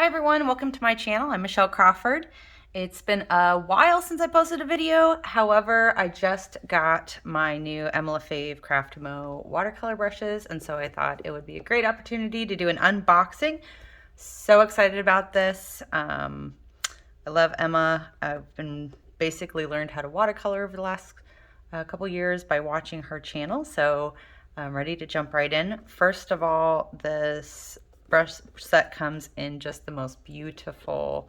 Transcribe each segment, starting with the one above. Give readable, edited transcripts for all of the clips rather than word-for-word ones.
Hi everyone, welcome to my channel. I'm Michelle Crawford. It's been a while since I posted a video. However, I just got my new Emma Lefebvre Craftamo watercolor brushes, and so I thought it would be a great opportunity to do an unboxing. So excited about this. I love Emma. I've been basically learned how to watercolor over the last couple years by watching her channel, so I'm ready to jump right in. First of all, this brush set comes in just the most beautiful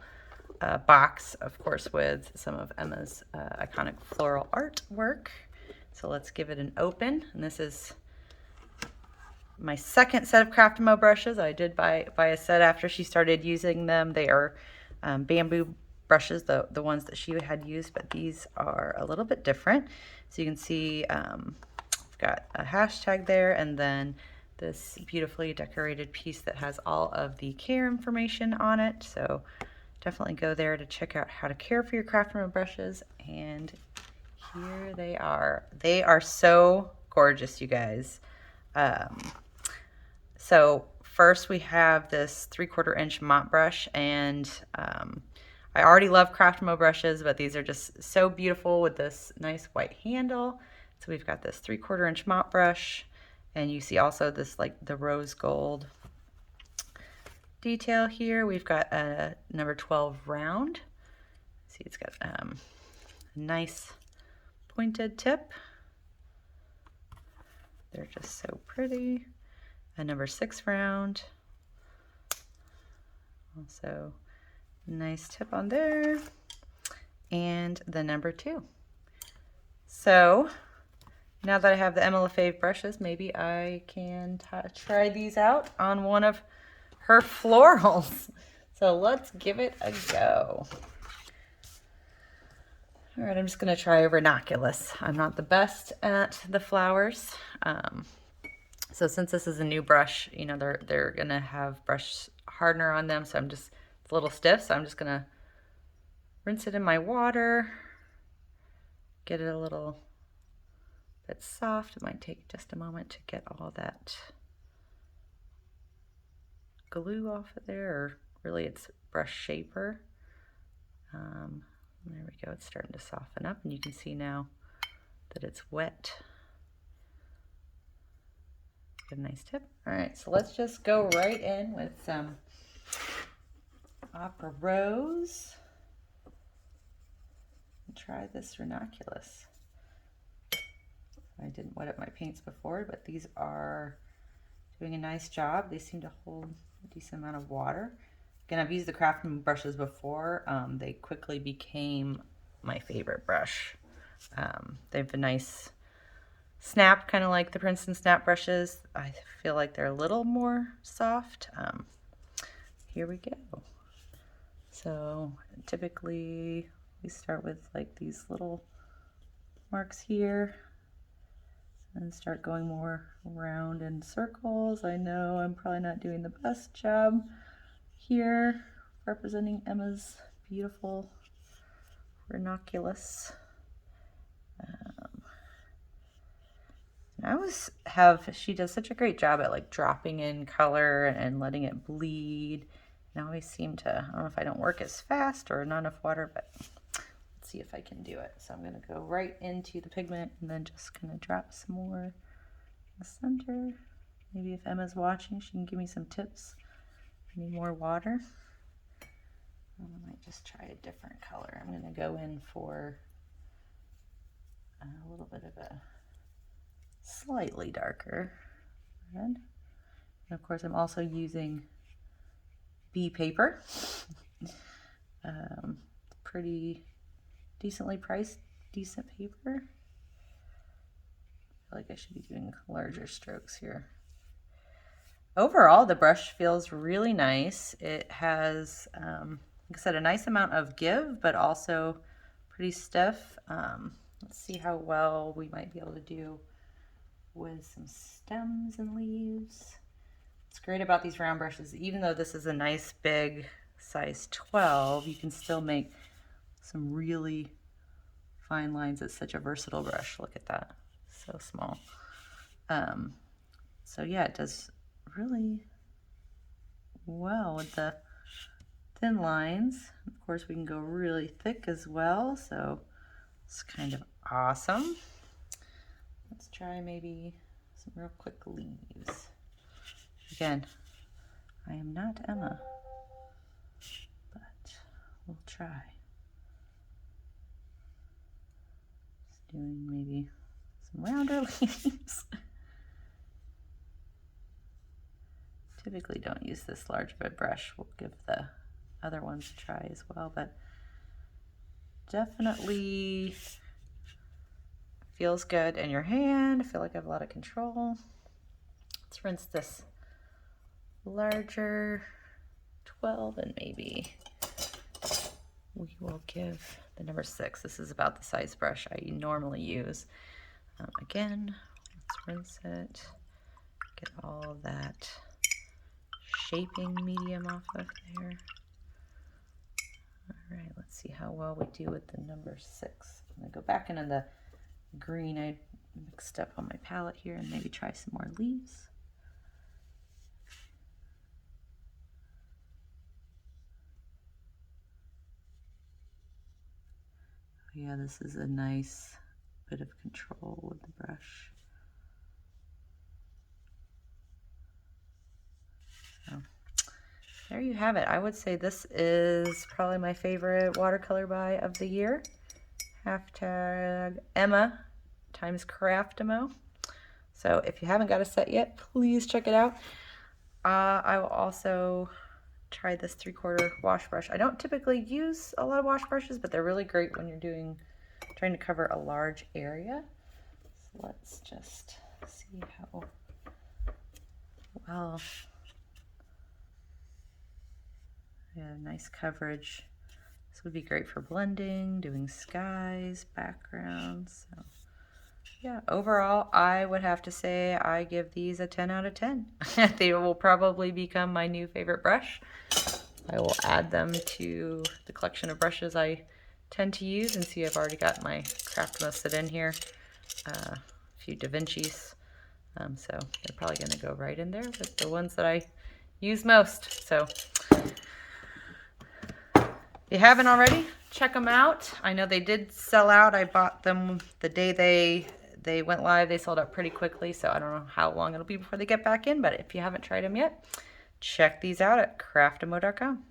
box, of course, with some of Emma's iconic floral artwork. So let's give it an open. And this is my second set of Craftamo brushes. I did buy a set after she started using them. They are bamboo brushes, the ones that she had used, but these are a little bit different. So you can see I've got a hashtag there, and then this beautifully decorated piece that has all of the care information on it. So definitely go there to check out how to care for your Craftamo brushes. And here they are. They are so gorgeous, you guys. So first we have this 3/4 inch mop brush, and I already love Craftamo brushes, but these are just so beautiful with this nice white handle. So we've got this 3/4 inch mop brush, and you see also this like the rose gold detail here. We've got a number 12 round. See, it's got a nice pointed tip. They're just so pretty. A number 6 round. Also nice tip on there. And the number 2. So now that I have the Emma Lefebvre brushes, maybe I can try these out on one of her florals. So let's give it a go. All right, I'm just gonna try a ranunculus. I'm not the best at the flowers. So since this is a new brush, you know, they're gonna have brush hardener on them, so it's a little stiff, so I'm just gonna rinse it in my water, get it a little bit soft. It might take just a moment to get all that glue off of there, or really it's brush shaper. There we go, it's starting to soften up, and you can see now that it's wet. Get a nice tip. All right, so let's just go right in with some Opera Rose and try this ranunculus. I didn't wet up my paints before, but these are doing a nice job. They seem to hold a decent amount of water. Again, I've used the Craftamo brushes before. They quickly became my favorite brush. They have a nice snap, kind of like the Princeton snap brushes. I feel like they're a little more soft. Here we go. So typically we start with like these little marks here and start going more around in circles. I know I'm probably not doing the best job here representing Emma's beautiful ranunculus. She does such a great job at like dropping in color and letting it bleed. And I always seem to, I don't know if I don't work as fast or not enough water, but let's see if I can do it. So I'm gonna go right into the pigment and then just gonna drop some more in the center. Maybe if Emma's watching, she can give me some tips. I need more water. I might just try a different color. I'm gonna go in for a little bit of a slightly darker red. And of course I'm also using bee paper. Pretty decently priced, decent paper. I feel like I should be doing larger strokes here. Overall, the brush feels really nice. It has, like I said, a nice amount of give, but also pretty stiff. Let's see how well we might be able to do with some stems and leaves. What's great about these round brushes, even though this is a nice big size 12, you can still make some really fine lines. It's such a versatile brush. Look at that, so small. So yeah, it does really well with the thin lines. Of course, we can go really thick as well, so it's kind of awesome. Let's try maybe some real quick leaves. Again, I am not Emma, but we'll try. Just doing maybe some rounder leaves. Typically don't use this large of a brush. We'll give the other ones a try as well, but definitely feels good in your hand. I feel like I have a lot of control. Let's rinse this larger 12 and maybe we will give the number 6. This is about the size brush I normally use. Again, let's rinse it, get all of that shaping medium off of there. All right, let's see how well we do with the number 6. I'm gonna go back into the green I mixed up on my palette here and maybe try some more leaves. Yeah, this is a nice bit of control with the brush. So there you have it. I would say this is probably my favorite watercolor buy of the year. Hashtag Emma times Craftamo. So if you haven't got a set yet, please check it out. I will also try this 3/4 wash brush. I don't typically use a lot of wash brushes, but they're really great when you're trying to cover a large area. So let's just see how well. Yeah, nice coverage. This would be great for blending, doing skies, backgrounds. So yeah, overall, I would have to say I give these a 10 out of 10. They will probably become my new favorite brush. I will add them to the collection of brushes I tend to use, and see I've already got my Craftamo set in here. A few Da Vinci's. So they're probably going to go right in there with the ones that I use most. So if you haven't already, check them out. I know they did sell out. I bought them the day they went live. They sold out pretty quickly, so I don't know how long it'll be before they get back in, but if you haven't tried them yet, check these out at craftamo.com.